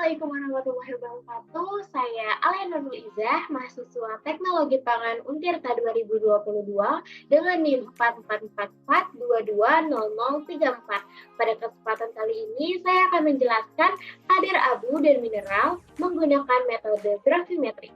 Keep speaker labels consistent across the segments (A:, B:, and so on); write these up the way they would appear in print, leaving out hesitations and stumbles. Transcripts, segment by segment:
A: Assalamualaikum warahmatullahi wabarakatuh. Saya Aliana Nurul Izzah, mahasiswa Teknologi Pangan Untirta 2022 dengan NIM 444422034. Pada kesempatan kali ini, saya akan menjelaskan kadar abu dan mineral menggunakan metode gravimetri.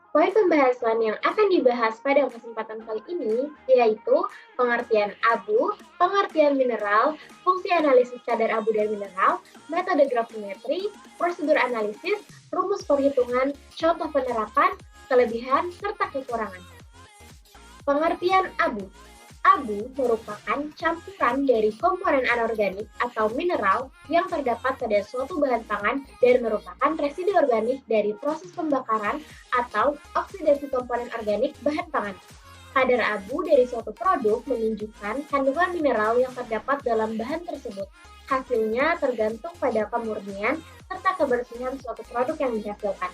A: Poin pembahasan yang akan dibahas pada kesempatan kali ini yaitu pengertian abu, pengertian mineral, fungsi analisis kadar abu dan mineral, metode gravimetri, prosedur analisis, rumus perhitungan, contoh penerapan, kelebihan, serta kekurangan. Pengertian abu. Abu merupakan campuran dari komponen anorganik atau mineral yang terdapat pada suatu bahan pangan dan merupakan residu organik dari proses pembakaran atau oksidasi komponen organik bahan pangan. Kadar abu dari suatu produk menunjukkan kandungan mineral yang terdapat dalam bahan tersebut. Hasilnya tergantung pada kemurnian serta kebersihan suatu produk yang dihasilkan.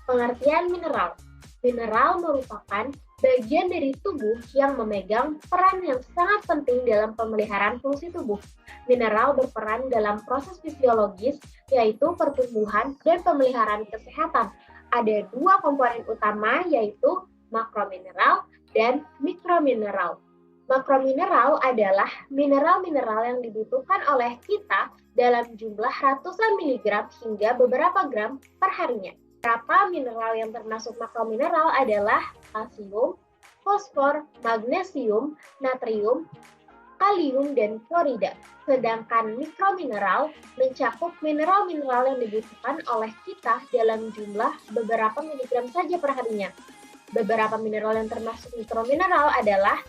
A: Pengertian mineral. Mineral merupakan bagian dari tubuh yang memegang peran yang sangat penting dalam pemeliharaan fungsi tubuh. Mineral berperan dalam proses fisiologis, yaitu pertumbuhan dan pemeliharaan kesehatan. Ada dua komponen utama, yaitu makromineral dan mikromineral. Makromineral adalah mineral-mineral yang dibutuhkan oleh kita dalam jumlah ratusan miligram hingga beberapa gram per harinya. Beberapa mineral yang termasuk makromineral adalah kalsium, fosfor, magnesium, natrium, kalium, dan klorida. Sedangkan mikromineral mencakup mineral-mineral yang dibutuhkan oleh kita dalam jumlah beberapa miligram saja per harinya. Beberapa mineral yang termasuk mikromineral adalah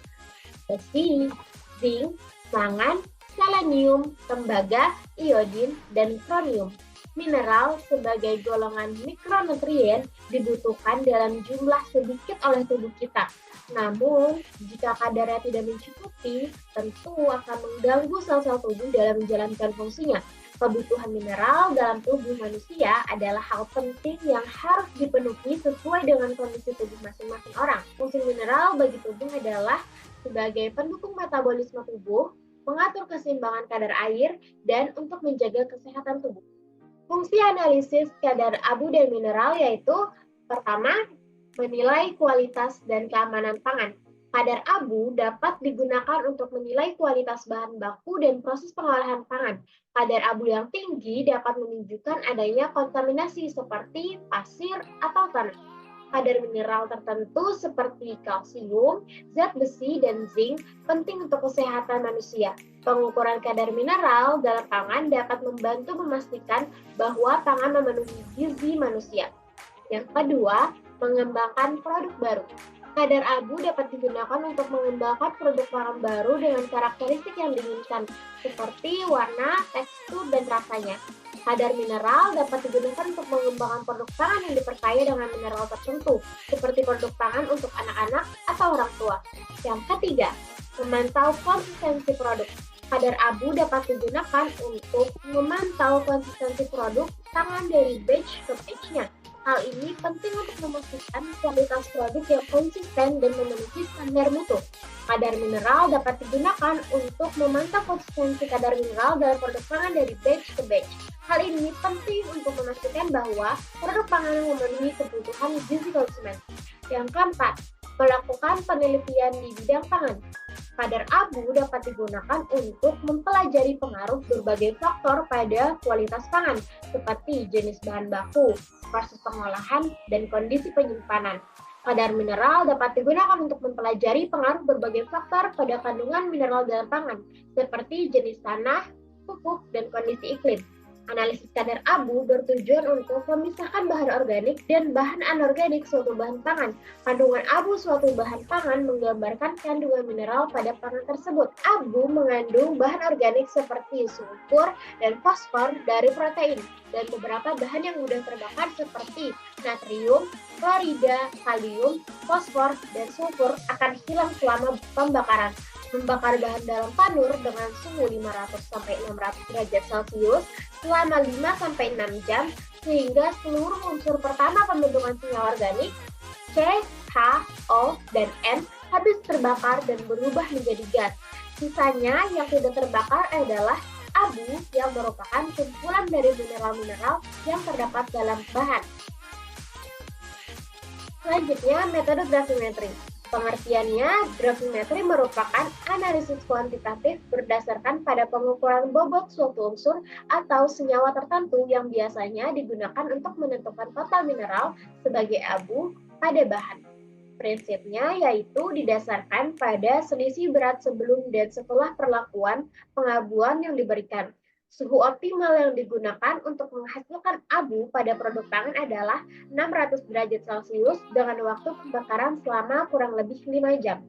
A: besi, zinc, mangan, selenium, tembaga, iodin, dan kronium. Mineral sebagai golongan mikronutrien dibutuhkan dalam jumlah sedikit oleh tubuh kita. Namun, jika kadarnya tidak mencukupi, tentu akan mengganggu sel-sel tubuh dalam menjalankan fungsinya. Kebutuhan mineral dalam tubuh manusia adalah hal penting yang harus dipenuhi sesuai dengan kondisi tubuh masing-masing orang. Fungsi mineral bagi tubuh adalah sebagai pendukung metabolisme tubuh, mengatur keseimbangan kadar air, dan untuk menjaga kesehatan tubuh. Fungsi analisis kadar abu dan mineral yaitu pertama, menilai kualitas dan keamanan pangan. Kadar abu dapat digunakan untuk menilai kualitas bahan baku dan proses pengolahan pangan. Kadar abu yang tinggi dapat menunjukkan adanya kontaminasi seperti pasir atau tanah. Kadar mineral tertentu seperti kalsium, zat besi, dan zinc penting untuk kesehatan manusia. Pengukuran kadar mineral dalam pangan dapat membantu memastikan bahwa pangan memenuhi gizi manusia. Yang kedua, mengembangkan produk baru. Kadar abu dapat digunakan untuk mengembangkan produk pangan baru dengan karakteristik yang diinginkan, seperti warna, tekstur, dan rasanya. Kadar mineral dapat digunakan untuk mengembangkan produk pangan yang diperkaya dengan mineral tertentu, seperti produk pangan untuk anak-anak atau orang tua. Yang ketiga, memantau konsistensi produk. Kadar abu dapat digunakan untuk memantau konsistensi produk pangan dari batch ke batch-nya. Hal ini penting untuk memastikan kualitas produk yang konsisten dan memenuhi standar mutu. Kadar mineral dapat digunakan untuk memantau konsistensi kadar mineral dalam produk pangan dari batch ke batch. Hal ini penting untuk memastikan bahwa produk pangan memenuhi kebutuhan gizi konsumen. Yang keempat, melakukan penelitian di bidang pangan. Kadar abu dapat digunakan untuk mempelajari pengaruh berbagai faktor pada kualitas pangan, seperti jenis bahan baku, proses pengolahan, dan kondisi penyimpanan. Kadar mineral dapat digunakan untuk mempelajari pengaruh berbagai faktor pada kandungan mineral dalam pangan, seperti jenis tanah, pupuk, dan kondisi iklim. Analisis kadar abu bertujuan untuk memisahkan bahan organik dan bahan anorganik suatu bahan pangan. Kandungan abu suatu bahan pangan menggambarkan kandungan mineral pada pangan tersebut. Abu mengandung bahan organik seperti sulfur dan fosfor dari protein, dan beberapa bahan yang mudah terbakar seperti natrium, klorida, kalium, fosfor, dan sulfur akan hilang selama pembakaran. Membakar bahan dalam tanur dengan suhu 500-600 derajat Celcius selama 5-6 jam sehingga seluruh unsur pertama pembentukan senyawa organik C, H, O, dan N habis terbakar dan berubah menjadi gas. Sisanya yang tidak terbakar adalah abu yang merupakan kumpulan dari mineral-mineral yang terdapat dalam bahan. Selanjutnya, metode gravimetri. Pengertiannya, gravimetri merupakan analisis kuantitatif berdasarkan pada pengukuran bobot suatu unsur atau senyawa tertentu yang biasanya digunakan untuk menentukan total mineral sebagai abu pada bahan. Prinsipnya yaitu didasarkan pada selisih berat sebelum dan setelah perlakuan pengabuan yang diberikan. Suhu optimal yang digunakan untuk menghasilkan abu pada produk pangan adalah 600 derajat Celcius dengan waktu pembakaran selama kurang lebih 5 jam.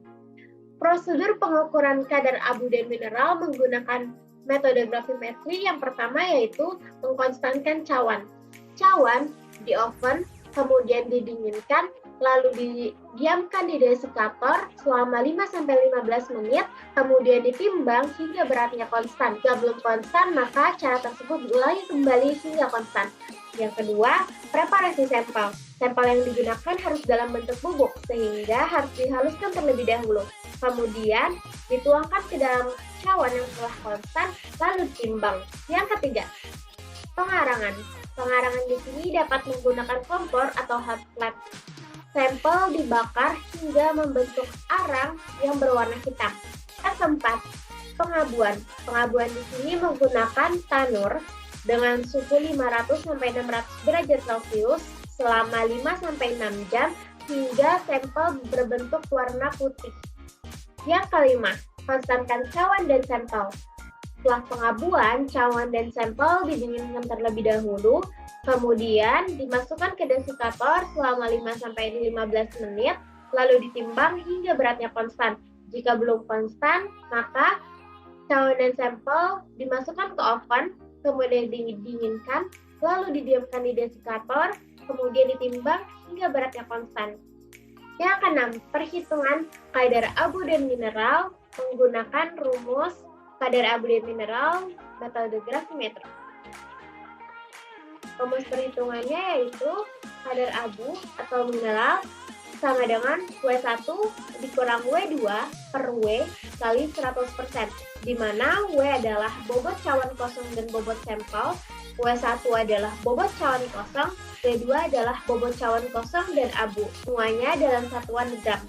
A: Prosedur pengukuran kadar abu dan mineral menggunakan metode gravimetri yang pertama yaitu mengkonstankan cawan. Cawan di oven, kemudian didinginkan, lalu didiamkan di desikator selama 5-15 menit, kemudian ditimbang hingga beratnya konstan. Jika belum konstan, maka cara tersebut diulangi kembali hingga konstan. Yang kedua, preparasi sampel. Sampel yang digunakan harus dalam bentuk bubuk, sehingga harus dihaluskan terlebih dahulu. Kemudian, dituangkan ke dalam cawan yang telah konstan, lalu ditimbang. Yang ketiga, pengarangan. Pengarangan di sini dapat menggunakan kompor atau hot plate. Sampel dibakar hingga membentuk arang yang berwarna hitam. Yang keempat, pengabuan. Pengabuan di sini menggunakan tanur dengan suhu 500-600 derajat Celcius selama 5-6 jam hingga sampel berbentuk warna putih. Yang kelima, konstankan cawan dan sampel. Setelah pengabuan, cawan dan sampel didinginkan terlebih dahulu, kemudian dimasukkan ke desikator selama 5-15 menit, lalu ditimbang hingga beratnya konstan. Jika belum konstan, maka cawan dan sampel dimasukkan ke oven, kemudian didinginkan, lalu didiamkan di desikator, kemudian ditimbang hingga beratnya konstan. Yang keenam, perhitungan kadar abu dan mineral menggunakan rumus kadar abu dan mineral metode gravimetri. Rumus perhitungannya yaitu kadar abu atau mineral sama dengan W1 dikurang W2 per W kali 100%, di mana W adalah bobot cawan kosong dan bobot sampel, W1 adalah bobot cawan kosong, W2 adalah bobot cawan kosong dan abu, semuanya dalam satuan gram.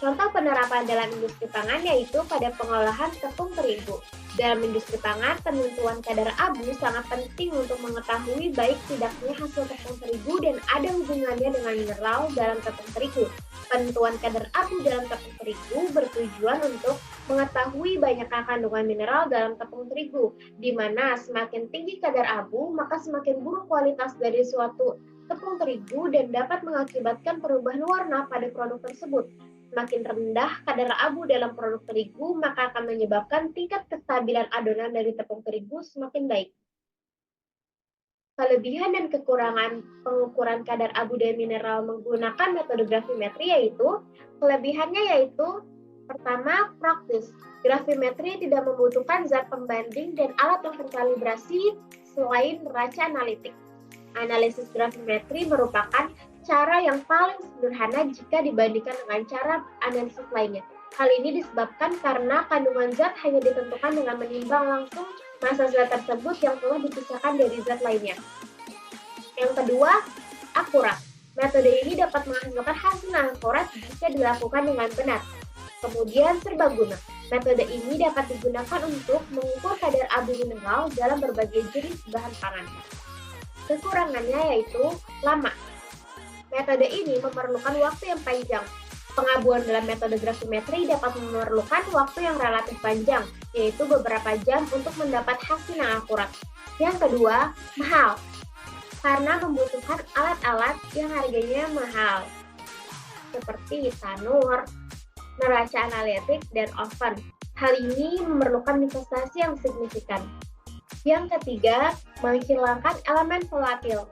A: Contoh penerapan dalam industri pangan yaitu pada pengolahan tepung terigu. Dalam industri pangan, penentuan kadar abu sangat penting untuk mengetahui baik tidaknya hasil tepung terigu dan ada hubungannya dengan mineral dalam tepung terigu. Penentuan kadar abu dalam tepung terigu bertujuan untuk mengetahui banyaknya kandungan mineral dalam tepung terigu, di mana semakin tinggi kadar abu, maka semakin buruk kualitas dari suatu tepung terigu dan dapat mengakibatkan perubahan warna pada produk tersebut. Semakin rendah kadar abu dalam produk terigu, maka akan menyebabkan tingkat kestabilan adonan dari tepung terigu semakin baik. Kelebihan dan kekurangan pengukuran kadar abu dan mineral menggunakan metode gravimetri yaitu, kelebihannya yaitu, pertama, praktis. Gravimetri tidak membutuhkan zat pembanding dan alat yang terkalibrasi selain neraca analitik. Analisis gravimetri merupakan cara yang paling sederhana jika dibandingkan dengan cara analisis lainnya. Hal ini disebabkan karena kandungan zat hanya ditentukan dengan menimbang langsung massa zat tersebut yang telah dipisahkan dari zat lainnya. Yang kedua, akurat. Metode ini dapat menghasilkan hasil yang akurat jika dilakukan dengan benar. Kemudian, serbaguna. Metode ini dapat digunakan untuk mengukur kadar abu mineral dalam berbagai jenis bahan pangan. Kekurangannya yaitu lama. Metode ini memerlukan waktu yang panjang. Pengabuan dalam metode gravimetri dapat memerlukan waktu yang relatif panjang, yaitu beberapa jam untuk mendapat hasil yang akurat. Yang kedua, mahal. Karena membutuhkan alat-alat yang harganya mahal, seperti tanur, neraca analitik, dan oven. Hal ini memerlukan investasi yang signifikan. Yang ketiga, menghilangkan elemen volatil.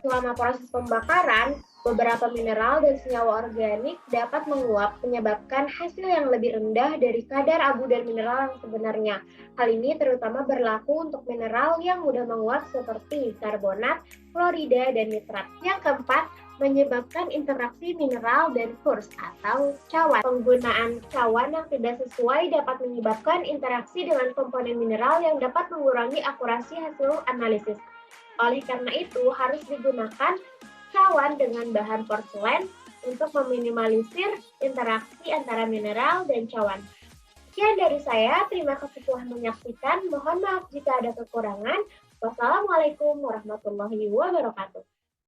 A: Selama proses pembakaran, beberapa mineral dan senyawa organik dapat menguap, menyebabkan hasil yang lebih rendah dari kadar abu dan mineral yang sebenarnya. Hal ini terutama berlaku untuk mineral yang mudah menguap seperti karbonat, klorida, dan nitrat. Yang keempat, menyebabkan interaksi mineral dan kurs atau cawan. Penggunaan cawan yang tidak sesuai dapat menyebabkan interaksi dengan komponen mineral yang dapat mengurangi akurasi hasil analisis. Oleh karena itu, harus digunakan cawan dengan bahan porselen untuk meminimalisir interaksi antara mineral dan cawan. Sekian dari saya, terima kasih telah menyaksikan. Mohon maaf jika ada kekurangan. Wassalamualaikum warahmatullahi wabarakatuh.